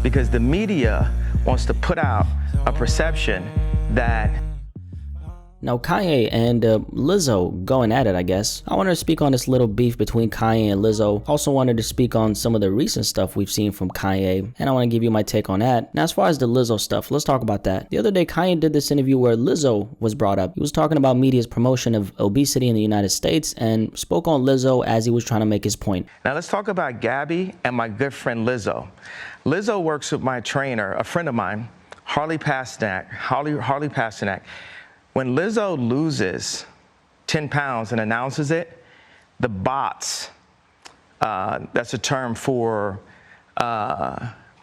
because the media wants to put out a perception that... Now, Kanye and Lizzo going at it, I guess. I wanted to speak on this little beef between Kanye and Lizzo. Also wanted to speak on some of the recent stuff we've seen from Kanye, and I want to give you my take on that. Now, as far as the Lizzo stuff, let's talk about that. The other day, Kanye did this interview where Lizzo was brought up. He was talking about media's promotion of obesity in the United States and spoke on Lizzo as he was trying to make his point. Now, let's talk about Gabby and my good friend Lizzo. Lizzo works with my trainer, a friend of mine, Harley Pasternak. When Lizzo loses 10 pounds and announces it, the bots, that's a term for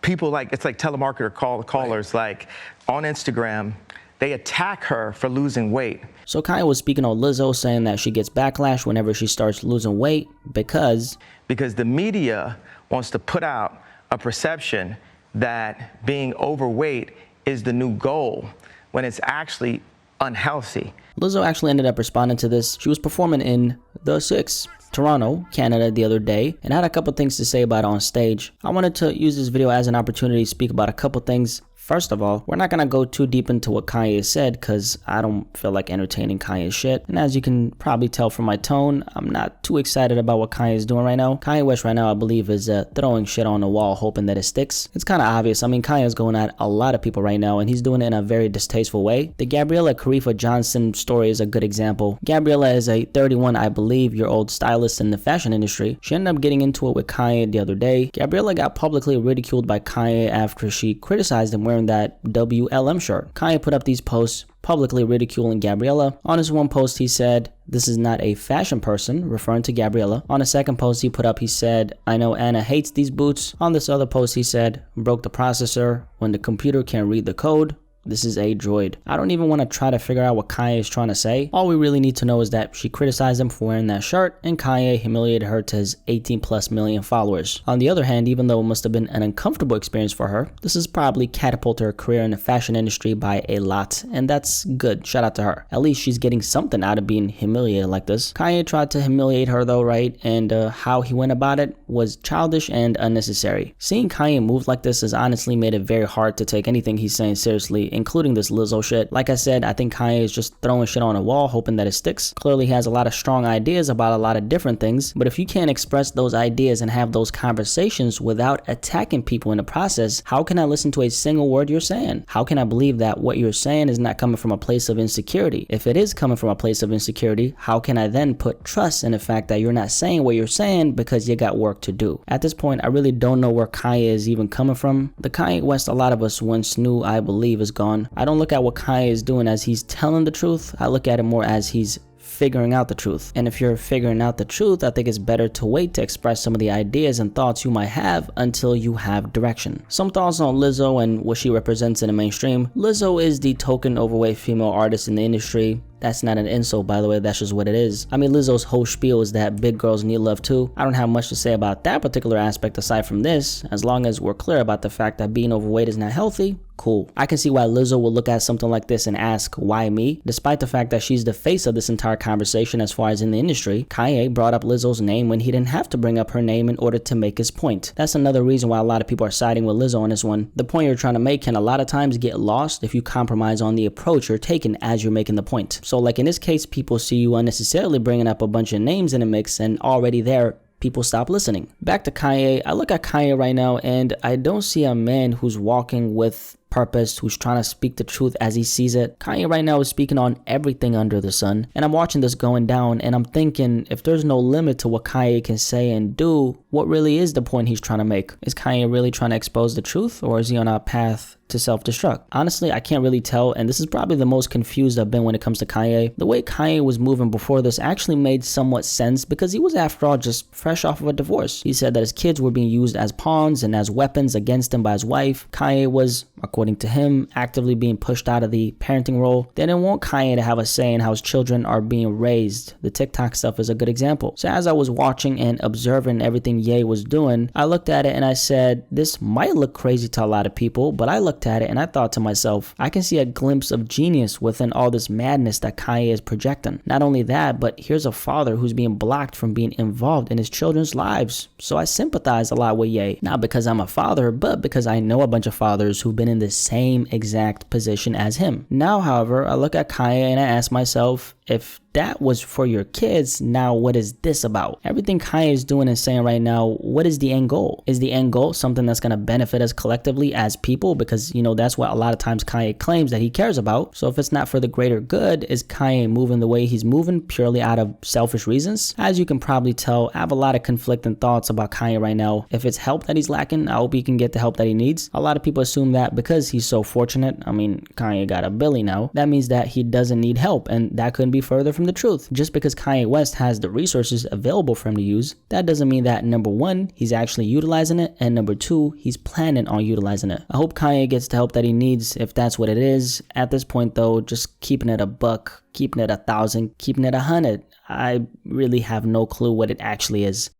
people it's like telemarketer callers, like on Instagram, they attack her for losing weight. So Kanye was speaking on Lizzo, saying that she gets backlash whenever she starts losing weight because the media wants to put out a perception that being overweight is the new goal, when it's actually unhealthy. Lizzo actually ended up responding to this. She was performing in the 6, Toronto, Canada, the other day, and had a couple things to say about it on stage. I wanted to use this video as an opportunity to speak about a couple things. First of all, we're not gonna go too deep into what Kanye said because I don't feel like entertaining Kanye's shit. And as you can probably tell from my tone, I'm not too excited about what Kanye is doing right now. Kanye West right now, I believe, is throwing shit on the wall hoping that it sticks. It's kind of obvious. I mean, Kanye is going at a lot of people right now and he's doing it in a very distasteful way. The Gabriella Karifa Johnson story is a good example. Gabriella is a 31, I believe, year old stylist in the fashion industry. She ended up getting into it with Kanye the other day. Gabriella got publicly ridiculed by Kanye after she criticized him wearing that WLM shirt. Kanye put up these posts publicly ridiculing Gabriella. On his one post, he said, "This is not a fashion person," referring to Gabriella. On a second post he put up, he said, "I know Anna hates these boots." On this other post, he said, "Broke the processor when the computer can't read the code. This is a droid." I don't even want to try to figure out what Kanye is trying to say. All we really need to know is that she criticized him for wearing that shirt and Kanye humiliated her to his 18+ million followers. On the other hand, even though it must have been an uncomfortable experience for her, this has probably catapulted her career in the fashion industry by a lot, and that's good. Shout out to her. At least she's getting something out of being humiliated like this. Kanye tried to humiliate her though, right? And how he went about it was childish and unnecessary. Seeing Kanye move like this has honestly made it very hard to take anything he's saying seriously, including this Lizzo shit. Like I said, I think Kanye is just throwing shit on a wall hoping that it sticks. Clearly he has a lot of strong ideas about a lot of different things, but if you can't express those ideas and have those conversations without attacking people in the process, how can I listen to a single word you're saying? How can I believe that what you're saying is not coming from a place of insecurity? If it is coming from a place of insecurity, how can I then put trust in the fact that you're not saying what you're saying because you got work to do? At this point, I really don't know where Kanye is even coming from. The Kanye West a lot of us once knew, I believe, is gone. I don't look at what Kanye is doing as he's telling the truth. I look at it more as he's figuring out the truth. And if you're figuring out the truth, I think it's better to wait to express some of the ideas and thoughts you might have until you have direction. Some thoughts on Lizzo and what she represents in the mainstream. Lizzo is the token overweight female artist in the industry. That's not an insult, by the way, that's just what it is. I mean, Lizzo's whole spiel is that big girls need love too. I don't have much to say about that particular aspect aside from this. As long as we're clear about the fact that being overweight is not healthy, cool. I can see why Lizzo will look at something like this and ask, why me? Despite the fact that she's the face of this entire conversation as far as in the industry, Kanye brought up Lizzo's name when he didn't have to bring up her name in order to make his point. That's another reason why a lot of people are siding with Lizzo on this one. The point you're trying to make can a lot of times get lost if you compromise on the approach you're taking as you're making the point. So like in this case, people see you unnecessarily bringing up a bunch of names in the mix and already there, people stop listening. Back to Kanye. I look at Kanye right now and I don't see a man who's walking with purpose, who's trying to speak the truth as he sees it. Kanye right now is speaking on everything under the sun, and I'm watching this going down and I'm thinking, if there's no limit to what Kanye can say and do, what really is the point he's trying to make? Is Kanye really trying to expose the truth, or is he on a path to self-destruct? Honestly, I can't really tell, and this is probably the most confused I've been when it comes to Kanye. The way Kanye was moving before this actually made somewhat sense because he was, after all, just fresh off of a divorce. He said that his kids were being used as pawns and as weapons against him by his wife. Kanye was, according according to him, actively being pushed out of the parenting role. They didn't want Kanye to have a say in how his children are being raised. The TikTok stuff is a good example. So as I was watching and observing everything Ye was doing, I looked at it and I said, this might look crazy to a lot of people, but I looked at it and I thought to myself, I can see a glimpse of genius within all this madness that Kanye is projecting. Not only that, but here's a father who's being blocked from being involved in his children's lives. So I sympathize a lot with Ye, not because I'm a father, but because I know a bunch of fathers who've been in the same exact position as him. Now, however, I look at Kanye and I ask myself, if that was for your kids, now what is this about? Everything Kanye is doing and saying right now, what is the end goal? Is the end goal something that's going to benefit us collectively as people? Because, you know, that's what a lot of times Kanye claims that he cares about. So if it's not for the greater good, is Kanye moving the way he's moving purely out of selfish reasons? As you can probably tell, I have a lot of conflicting thoughts about Kanye right now. If it's help that he's lacking, I hope he can get the help that he needs. A lot of people assume that because he's so fortunate, I mean, Kanye got a billy now, that means that he doesn't need help, and that couldn't be further from the truth. Just because Kanye West has the resources available for him to use, that doesn't mean that number one, he's actually utilizing it, and number two, he's planning on utilizing it. I hope Kanye gets the help that he needs if that's what it is. At this point though, just keeping it a buck, keeping it 1,000, keeping it 100, I really have no clue what it actually is.